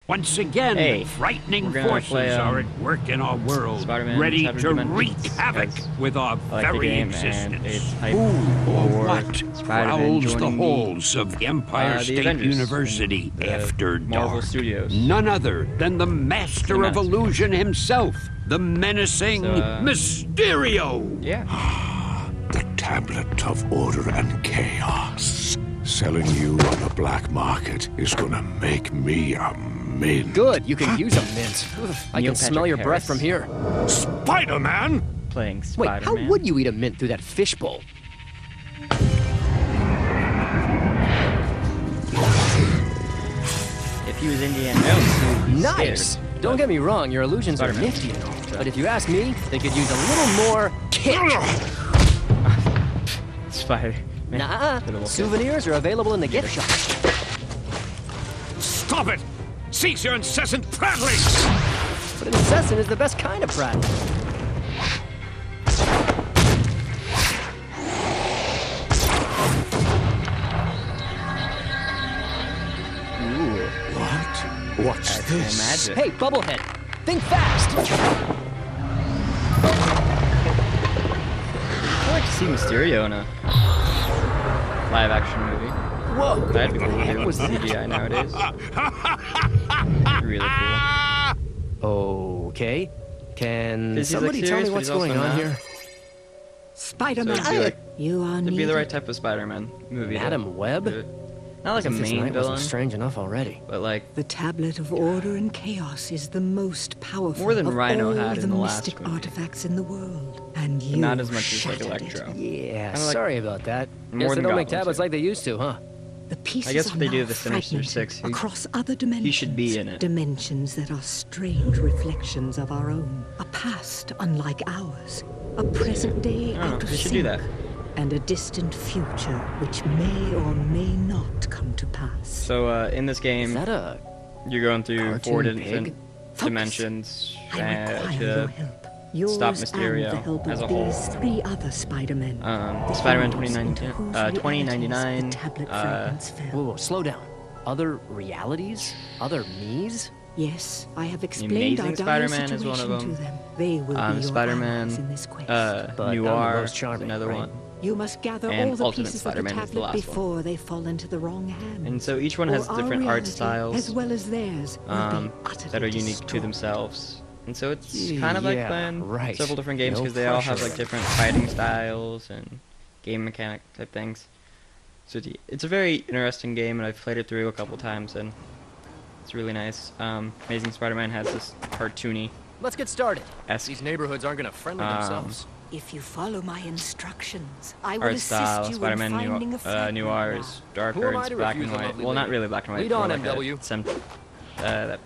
Once again, frightening forces are at work in our world, ready to wreak havoc with our very existence. Who or what prowls the halls of Empire State University after dark? None other than the master of illusion himself, the menacing Mysterio! The tablet of order and chaos. Selling you on the black market is gonna make me a mint. Good, you can use a mint. I can smell your breath from here. Spider-Man? Playing Spider-Man. Wait, how would you eat a mint through that fishbowl? If he was Indiana Jones, nice! Don't get me wrong, your illusions are nifty and all, but if you ask me, they could use a little more kick. Spider-Man. Nah, souvenirs are available in the gift shop. Stop it! Cease your incessant prattling! But an incessant is the best kind of prattling. What? What's this? Magic. Hey, Bubblehead, think fast! I'd like to see Mysterio in a live-action movie. Whoa! That'd be cool to do with CGI nowadays. Really cool. Okay. Can Is he, somebody like, tell me serious, what's but he's going also on not? here? Spider-Man, So you are It'd be needed. the right type of Spider-Man movie. Madam Web? Not like a This main night villain, wasn't strange enough already. but like The tablet of order and chaos is the most powerful More than of Rhino all had the in the last mystic movie. artifacts in the world. And but you not as much as like shattered Electro. Yeah, Kinda like- sorry about that. More Guess they than don't make Goblin, tablets too. like they used to, huh? The pieces I guess if are they do now the Sinister fragmented Six, across other dimensions. he should be in it. Dimensions that are strange reflections of our own. A past unlike ours. A present day I don't out know, of they should sync. do that. And a distant future which may or may not come to pass. So in this Is game, that a you're going through four cartoon different pig? dimensions I require your to help. Yours stop and Mysterio the help as of a whole. these three other Spider-Men. The Spider-Man heroes into whose 2099, realities the tablet fragments fell. Whoa, slow down. Other realities? Other me's? Yes, I have explained our Amazing dire Spider-Man is one of situation them. to them. They will be your Spider-Man, allies in this quest. But I'm the Noir most is charming, another right? one. You must gather and all the Ultimate pieces Spider-Man of is the the tablet last one. before they fall into the wrong hands. And so each one has Or our different art reality, styles as well as theirs, will be utterly that are unique to destroyed. themselves. And so it's kind of like Yeah, playing right. several different games No because they all have pressure. like different fighting styles and game mechanic type things. So it's a very interesting game, and I've played it through a couple times, and it's really nice. Amazing Spider-Man has this cartoony Let's get started. esque These neighborhoods aren't gonna friendly themselves. If you follow my instructions, I will art assist style. you Spider-Man in finding a fragment Noir now. is Who darker, am I it's to black and refuse a white. lovely Well, not lady? really black and white. Lead more on, like MW. that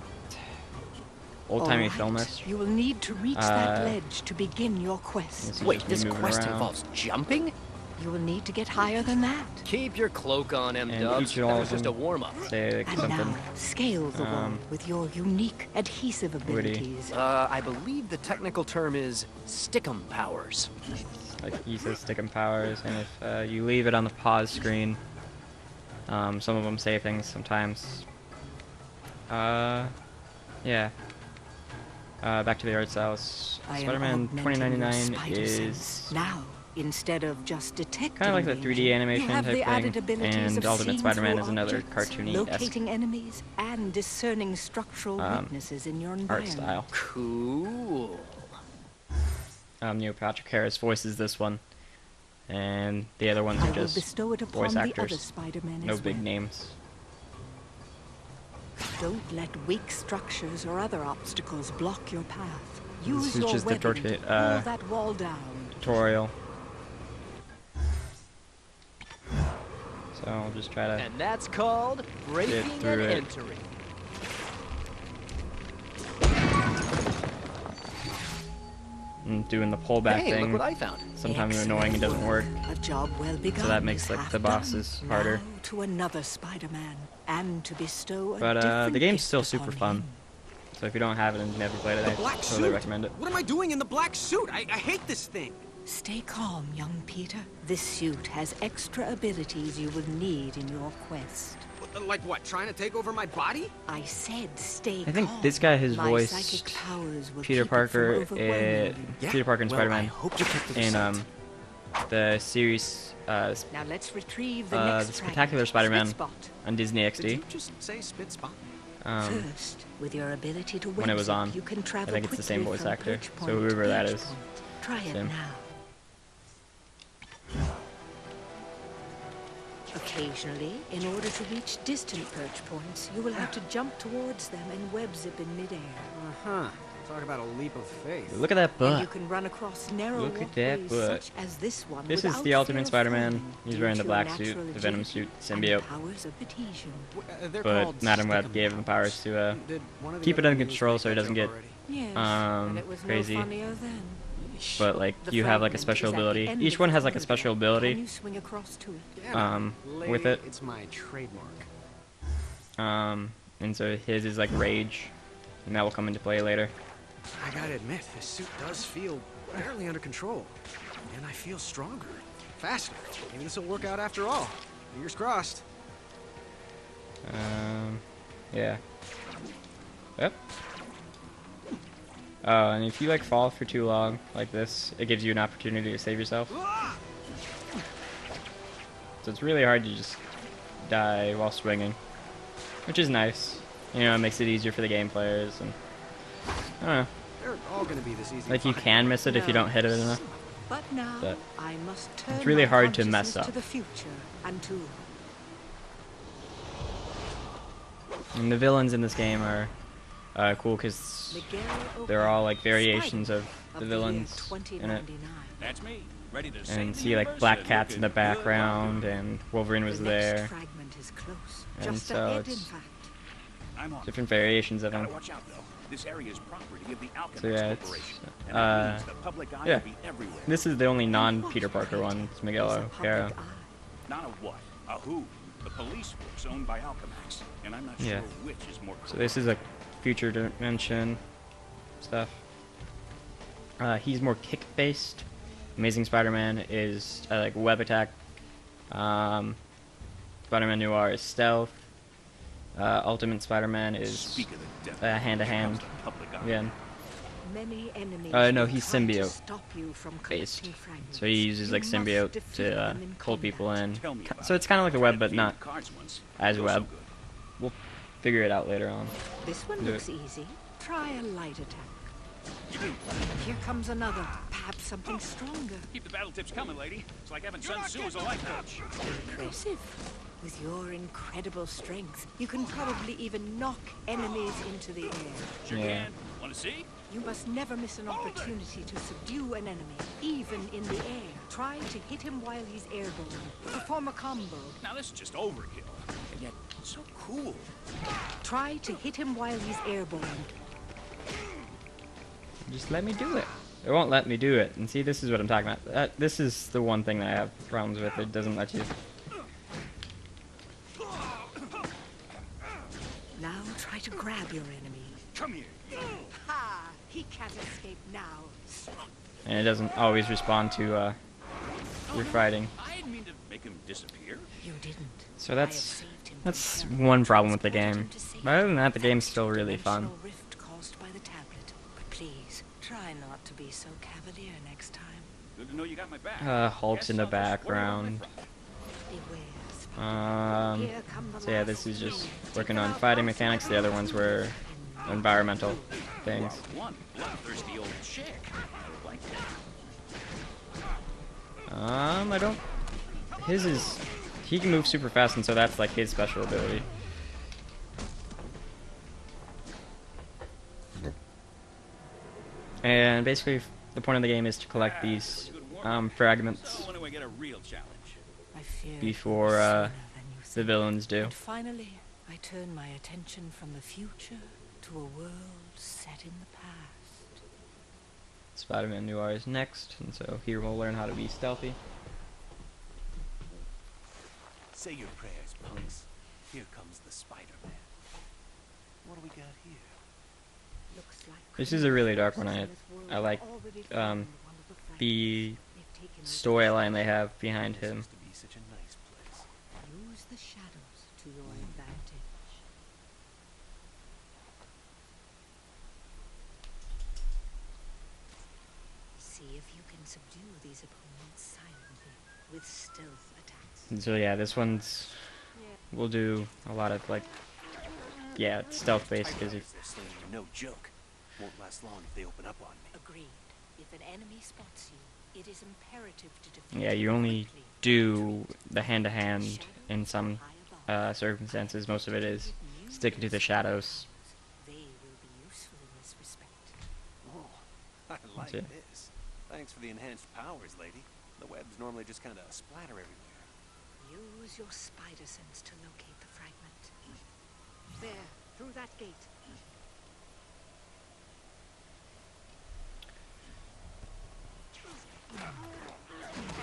old-timey All film right, is. you will need to reach that ledge to begin your quest. So Wait, just be this moving quest around. involves jumping? You will need to get higher than that. Keep your cloak on, And M-Dubs. each That and all was of just a them warm-up. say like And something. now, scale the wall um, with your unique adhesive witty. abilities. I believe the technical term is stickum powers. Like he says stick 'em powers, and if you leave it on the pause screen, some of them say things sometimes. Yeah. Back to the art styles. I am Spider-Man augmenting your 2099 spider is sense. Now, instead of just detecting kind of like the danger, 3D animation you have type the added thing, abilities and of Ultimate seeing Spider-Man through is another objects, cartoony-esque locating enemies, and discerning structural weaknesses in your art environment. style. Cool. Neil Patrick Harris voices this one, and the other ones I are will just bestow it upon voice the other actors. Spider-Men No as big well. names. Don't let weak structures or other obstacles block your path. Use This is your just the webbing to pull that wall down. Tutorial. So I'll just try to. And that's called breaking through and it. entering. Doing the pullback Hey, thing. look what I found. Sometimes annoying, it doesn't work. A job well begun. So that makes is like half the done. bosses harder. Now to another Spider-Man, and to bestow a But different the game's gift still super upon fun. him. So if you don't have it and you've never played it, I Black totally suit? recommend it. What am I doing in the black suit? I hate this thing. Stay calm, young Peter. This suit has extra abilities you will need in your quest. Like what? Trying to take over my body? I said stay I think calm. this guy has My voiced psychic powers will Peter keep it from Parker, overwhelming you. Peter Parker and Well, I Spider-Man hope you kept to the in scent. the series Now let's retrieve the the next Spectacular fragment. Spider-Man Spitspot. on Disney Did XD. you just say spit spot? First, with your ability to When it was web-zip, on. you can I travel think it's the same quickly voice from actor. perch So point whoever to that perch is. point. Try it him. now. Occasionally, in order to reach distant perch points, you will have to jump towards them and web-zip in midair. Uh-huh. Talk about a leap of faith. Look at that And you butt. can run across narrow Look at that walkways butt. such as this one This is without the Ultimate fear of Spider-Man. falling He's due wearing to the your black suit, natural the Venom agility suit, and symbiote. powers of adhesion. They're But called Madam Web stick-em gave him the powers to Did one of the keep it other under news control make so he that doesn't joke get already? Yes, and it was crazy. no funnier then. but like The you have like a fragment special is at the ability. end Each of one the has like a corridor. special Can ability. you swing across to it? Yeah, with it. It's my trademark. And so his is like rage, and that will come into play later. I gotta admit, this suit does feel barely under control. And I feel stronger, faster. Maybe this will work out after all. Fingers crossed. Yeah. Yep. Oh, and if you like fall for too long like this, it gives you an opportunity to save yourself. So it's really hard to just die while swinging, which is nice. You know, it makes it easier for the game players, and I don't know. They're all gonna be this easy. Like you can miss it if you don't hit it enough. But now But I must turn it's really my hard to mess consciousness up. to the future and to And the villains in this game are cool because Miguel they're all like O'Connor, variations of Spider-Man the year villains in it. 2099. That's me. Ready to save And the see like universe Black and Cat's in the looking good. background, and Wolverine was The next there. fragment is close, And just so ahead, in it's fact. I'm on. Different variations of Gotta them. watch out though. This area is property of the Alchemist So yeah, it's Corporation. And that means the public eye yeah. will be everywhere. This is the only And non-Peter what, Parker right, one. It's Miguel is a public O'Hara. eye? Not a what, a who. The police force owned by Alchemax, and I'm not Yeah. sure which is more corrupt. So this is a future dimension stuff. He's more kick-based. Amazing Spider-Man is like web attack. Spider-Man Noir is stealth. Ultimate Spider-Man is Speak of the devil. hand-to-hand. Public eye. Again, Many enemies no, will he's try to symbiote stop you from based. collecting fragments. So he uses You like must symbiote defeat to them in pull people combat. in. Tell me about So it's it. kind of like the Tried web, to but feed not the cards once. as Feel so web. good. We'll figure it out later on. This one Do looks easy. Try a light attack. Here comes another. Perhaps something stronger. Keep the battle tips coming, lady. It's like having Sun Tzu as a life coach. Impressive. With your incredible strength, you can probably even knock enemies into the air. Sure Yeah. can. Want to see? You must never miss an opportunity to subdue an enemy, even in the air. Try to hit him while he's airborne. Perform a combo. Now this is just overkill, and yet so cool. Try to hit him while he's airborne. Just let me do it. It won't let me do it. And see, this is what I'm talking about. This is the one thing that I have problems with. It doesn't let you. Now try to grab your enemy. Come here. Ha! He can't escape now. And it doesn't always respond to your fighting. I didn't mean to make him disappear. You didn't. So I have that's saved him from that's peril. one problem with the Transported game. him to safety. But other than that, the game's Thanks still to the really fun. dimensional rift caused by the tablet. But please, try not to be so cavalier next time. Good to know you got my back. Hulk's in the background. Beware. Here so yeah, this is just working on fighting mechanics. The other ones were environmental things. One bloodthirsty old chick. I would like that. I don't. His is. He can move super fast, and so that's like his special ability. And basically, the point of the game is to collect these fragments So when do I get a real challenge? I fear before sooner than you the think. villains do. And finally, I turn my attention from the future to a world set in the past. Spider-Man Noir is next, and so here we'll learn how to be stealthy. Say your prayers, punks. Here comes the Spider-Man. What do we got here? Looks like This is a really dark one. criminals in this I world like have already found one of the fragments. the They've taken over storyline they have behind him. Seems to be such a nice place. Use the shadows to your advantage. if you can subdue these opponents silently with stealth attacks. So yeah, this one's we'll do a lot of like it's stealth based because They're saying you're no joke. Won't last long if they open up on me. Agreed. If an enemy spots you, it is imperative to defeat you them only quickly. do the hand-to-hand in some circumstances. Most of it is sticking to the shadows. They will be useful in this respect. Oh, I like it. this. Thanks for the enhanced powers, lady. The webs normally just kind of splatter everywhere. Use your spider sense to locate the fragment. There, through that gate.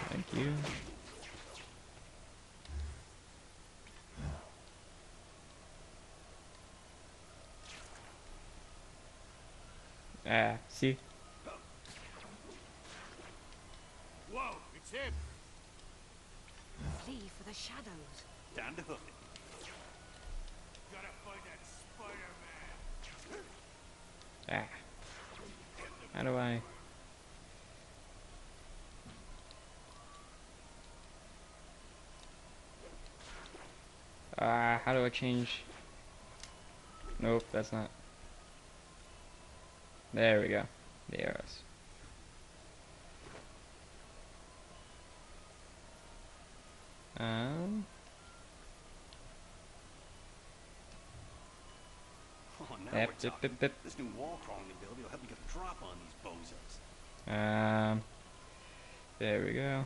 Thank you. See? Whoa, it's him! Flee for the shadows. Time to hook it. Gotta find that Spider-Man! How do I... how do I change... Nope, that's not... There we go. The arrows. Oh, now we're talking. This new wall crawling ability will help me get a drop on these bozos. There we go.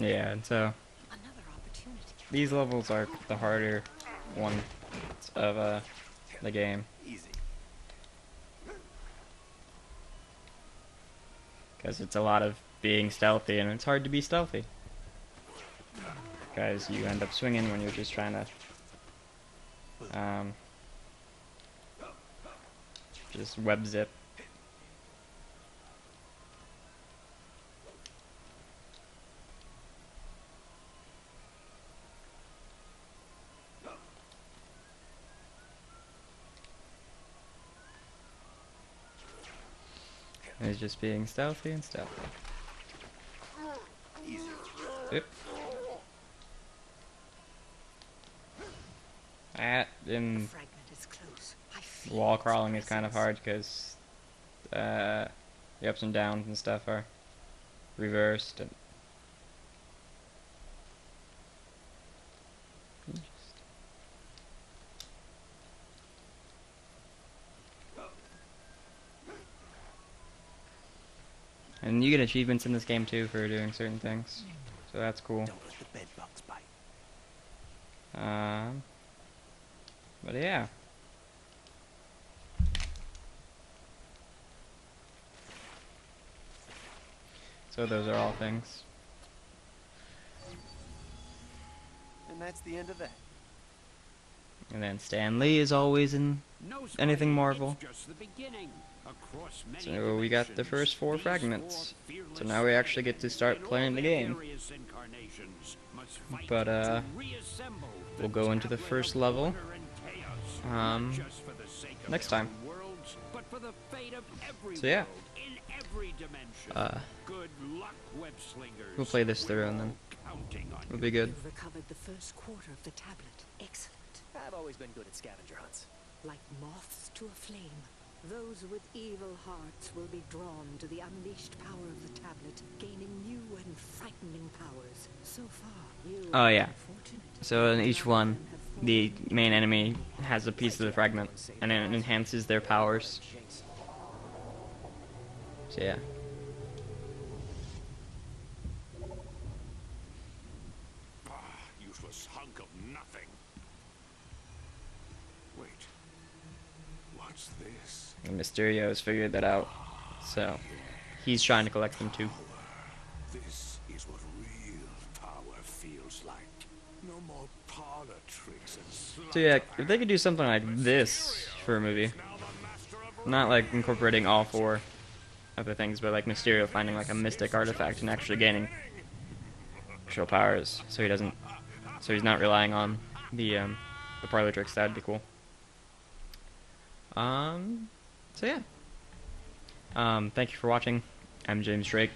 Yeah, and so Another opportunity. these levels are the harder ones of the game. Easy. Because it's a lot of being stealthy, and it's hard to be stealthy. Because you end up swinging when you're just trying to just web zip. It's just being stealthy and stealthy. Easy. Yep. In Fragment is close. I feel wall its crawling is kind of presence. hard because the ups and downs and stuff are reversed. And you get achievements in this game too for doing certain things, so that's cool. Don't let the bed bugs bite. But yeah. So those are all things. And that's the end of that. And then Stan Lee is always in No, anything Spidey, Marvel. it's just the beginning. Across many So we got the dimensions, first 4 these fragments. 4 fearless So now we actually get to start in all playing the their game. various incarnations must fight But to reassemble the we'll go into the tablet first of level, order and chaos, not just for the sake of next their time. own worlds, but for the fate of every So yeah. world in every dimension. Good luck, web slingers. We'll play this through and then Counting on it'll be good. You've recovered the first quarter of the tablet. Excellent. I've always been good at scavenger hunts. Like moths to a flame, those with evil hearts will be drawn to the unleashed power of the tablet, gaining new and frightening powers. So far, you Oh, yeah. are fortunate. So in each one, the main enemy has a piece of the fragment, and it enhances their powers. So yeah. Useless hunk of nothing. Wait. What's this? And Mysterio has figured that out, so he's trying to collect them too. This is what real power feels like. No more parlor tricks and sleight So yeah, of if they could do something like this for a movie, not like incorporating all 4 other things, but like Mysterio finding like a mystic artifact and actually gaining actual powers, so he's not relying on the parlor tricks. That would be cool. So yeah. Thank you for watching. I'm James Drake.